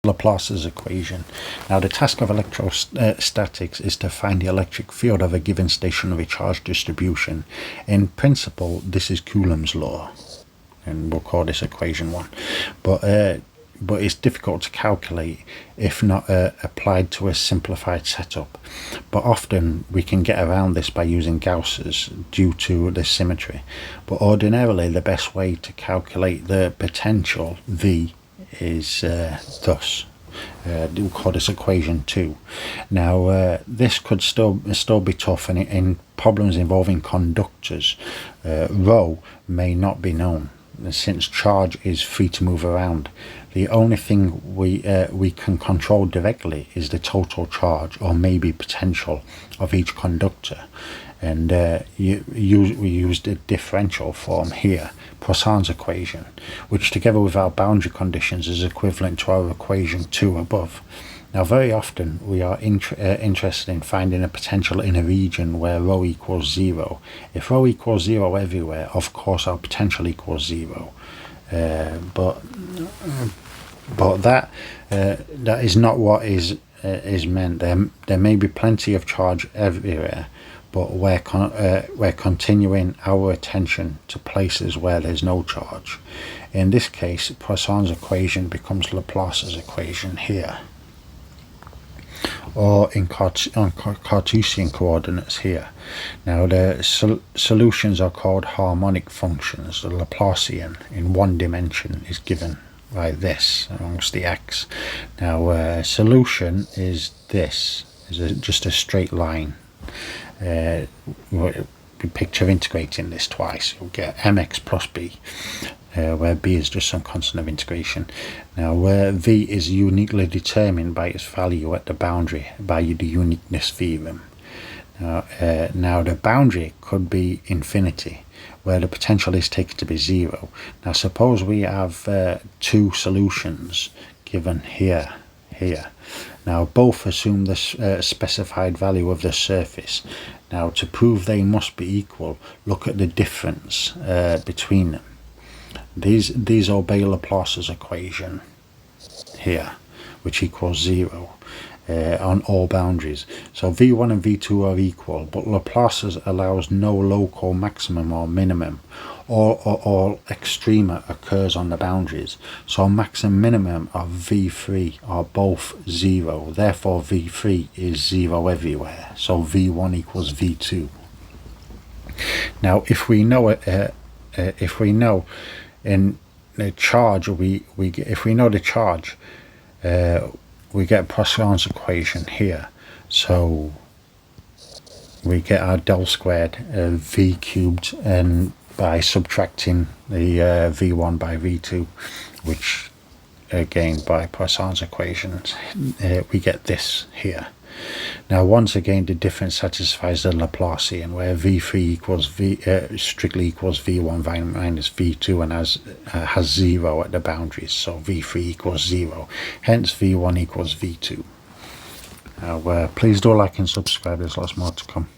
Laplace's equation. Now, the task of electrostatics is to find the electric field of a given stationary charge distribution. In principle, this is Coulomb's law, and we'll call this equation 1. But it's difficult to calculate if not applied to a simplified setup. But often we can get around this by using Gauss's due to the symmetry. But ordinarily, the best way to calculate the potential V is thus. We'll call this equation 2. Now, this could still be tough, and in problems involving conductors, rho may not be known, since charge is free to move around. The only thing we can control directly is the total charge, or maybe potential, of each conductor. And we use the differential form here, Poisson's equation, which together with our boundary conditions is equivalent to our equation 2 above. Now, very often we are interested in finding a potential in a region where rho equals 0. If rho equals 0 everywhere, of course our potential equals 0. But that is not what is meant. There may be plenty of charge everywhere, but we're continuing our attention to places where there's no charge. In this case, Poisson's equation becomes Laplace's equation here, or in Cartesian coordinates here. Now, the solutions are called harmonic functions. The Laplacian in one dimension is given by this amongst the x. Now, solution is this, just a straight line. We picture integrating this twice. You'll get mx plus b, where b is just some constant of integration. Now, where v is uniquely determined by its value at the boundary by the uniqueness theorem. Now, the boundary could be infinity, where the potential is taken to be 0. Now, suppose we have two solutions given here. Now, both assume the specified value of the surface. Now, to prove they must be equal, look at the difference between them. These obey Laplace's equation here, which equals 0 on all boundaries. So v1 and v2 are equal, but Laplace's allows no local maximum or minimum. All extrema occurs on the boundaries. So max and minimum of v3 are both 0. Therefore, v3 is 0 everywhere. So v1 equals v2. Now, if we know in the charge, if we know the charge, we get Poisson's equation here. So we get our del squared v cubed, and by subtracting the v1 by v2, which again by Poisson's equations, we get this here. Now, once again, the difference satisfies the Laplacian, where v3 equals strictly equals v1 minus v2, and has 0 at the boundaries, so v3 equals 0. Hence, v1 equals v2. Now, please do like and subscribe. There's lots more to come.